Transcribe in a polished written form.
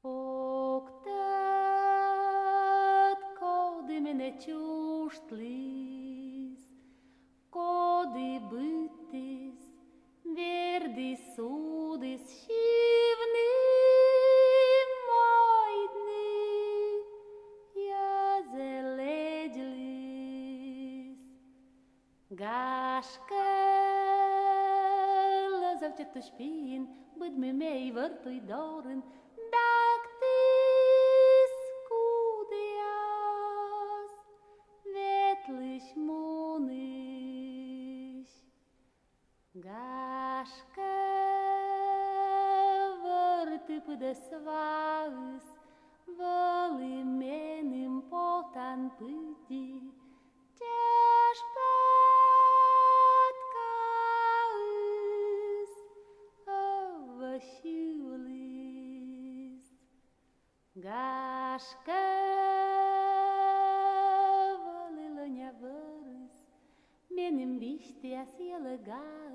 Octet codimene ciuștlis, codi bytis, verdis sudis šivni maidni, jazeledžlis. Gaške lăzăvcetu špin, bud me mei vărtui dorin, daktis kudias, vetliš muniš. Gaške vărti pădă svaus, văli menim potan pădi, ceaș patcaus, avășiulis. Gaške văli lănea vărus, menim viștea si lăgar,